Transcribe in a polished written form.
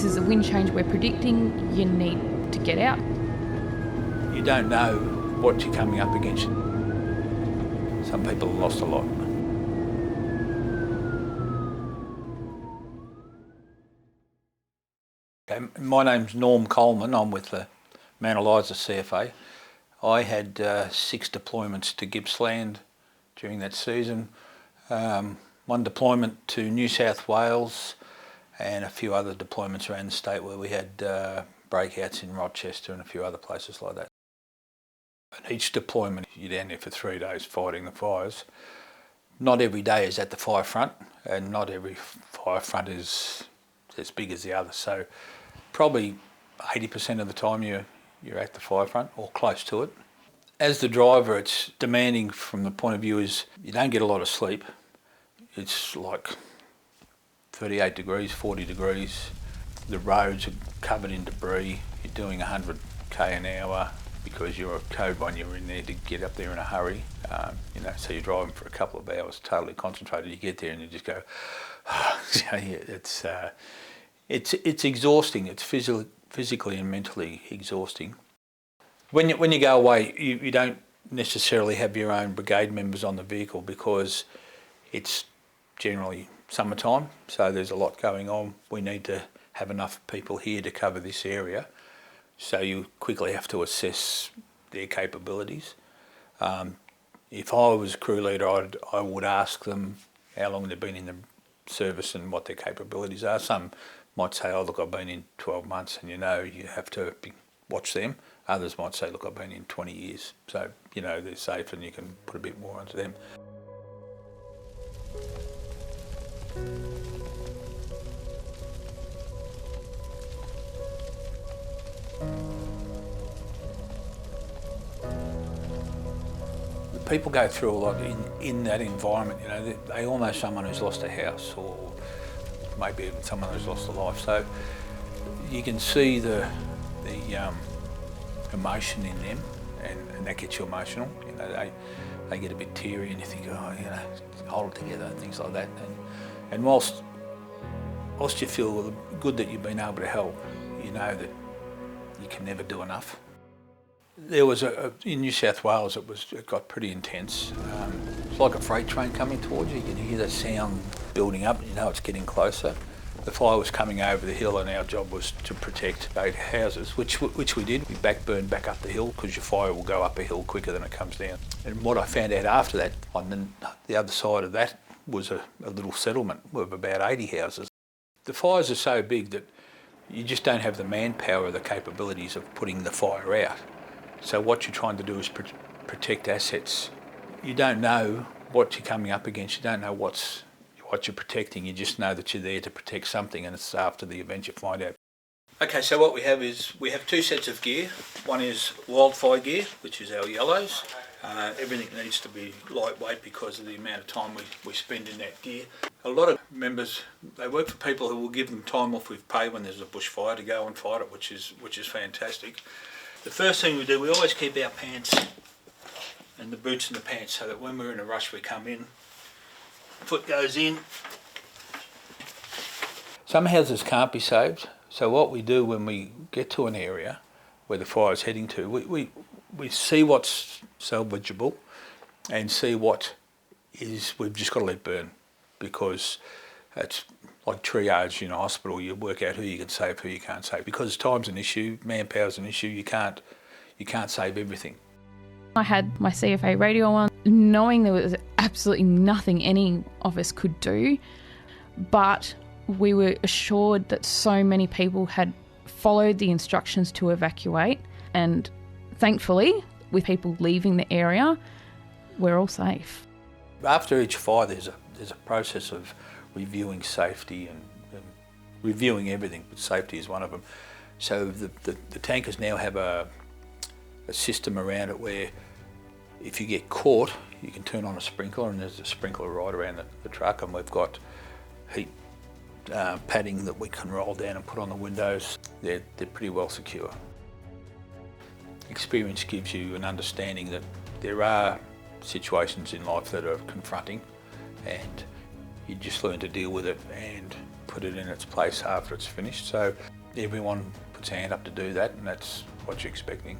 this is a wind change we're predicting, you need to get out. You don't know what you're coming up against. Some people have lost a lot. Okay, my name's Norm Coleman. I'm with the Mount Eliza CFA. I had 6 deployments to Gippsland during that season. 1 deployment to New South Wales and a few other deployments around the state where we had breakouts in Rochester and a few other places like that. And each deployment, you're down there for 3 days fighting the fires. Not every day is at the fire front, and not every fire front is as big as the other. So probably 80% of the time you're at the fire front or close to it. As the driver, it's demanding from the point of view is you don't get a lot of sleep. It's like 38 degrees, 40 degrees. The roads are covered in debris. You're doing 100k an hour because you're a code one, you're in there to get up there in a hurry. So you're driving for a couple of hours, totally concentrated. You get there and you just go, it's exhausting. It's physically and mentally exhausting. When you go away, you don't necessarily have your own brigade members on the vehicle because it's generally summertime, so there's a lot going on. We need to have enough people here to cover this area, so you quickly have to assess their capabilities. If I was crew leader, I would ask them how long they've been in the service and what their capabilities are. Some might say, oh look, I've been in 12 months, and you have to watch them. Others might say, look, I've been in 20 years, so they're safe and you can put a bit more onto them. People go through a lot in that environment. They all know someone who's lost a house, or maybe even someone who's lost a life. So you can see the emotion in them, and that gets you emotional. They get a bit teary, and you think, hold it together, and things like that. And whilst you feel good that you've been able to help, you know that you can never do enough. There was in New South Wales, it got pretty intense. It's like a freight train coming towards you. You can hear the sound building up, and you know it's getting closer. The fire was coming over the hill, and our job was to protect 8 houses, which we did. We burned back up the hill because your fire will go up a hill quicker than it comes down. And what I found out after that, on the other side of that, was a little settlement of about 80 houses. The fires are so big that you just don't have the manpower or the capabilities of putting the fire out. So what you're trying to do is protect assets. You don't know what you're coming up against. You don't know what you're protecting. You just know that you're there to protect something, and it's after the event you find out. Okay, so what we have is 2 sets of gear. One is wildfire gear, which is our yellows. Everything needs to be lightweight because of the amount of time we spend in that gear. A lot of members, they work for people who will give them time off with pay when there's a bushfire to go and fight it, which is fantastic. The first thing we do, we always keep our pants and the boots in the pants so that when we're in a rush we come in, foot goes in. Some houses can't be saved, so what we do when we get to an area where the fire is heading to, we see what's salvageable and see what we've just got to let burn, because it's like triage in a hospital. You work out who you can save, who you can't save, because time's an issue, manpower's an issue. You can't save everything. I had my CFA radio on, knowing there was absolutely nothing any of us could do, but we were assured that so many people had followed the instructions to evacuate, and thankfully, with people leaving the area, we're all safe. After each fire, there's a process of reviewing safety and reviewing everything, but safety is one of them. So the tankers now have a system around it where if you get caught, you can turn on a sprinkler, and there's a sprinkler right around the truck, and we've got heat padding that we can roll down and put on the windows. They're pretty well secure. Experience gives you an understanding that there are situations in life that are confronting, and you just learn to deal with it and put it in its place after it's finished. So everyone puts a hand up to do that, and that's what you're expecting.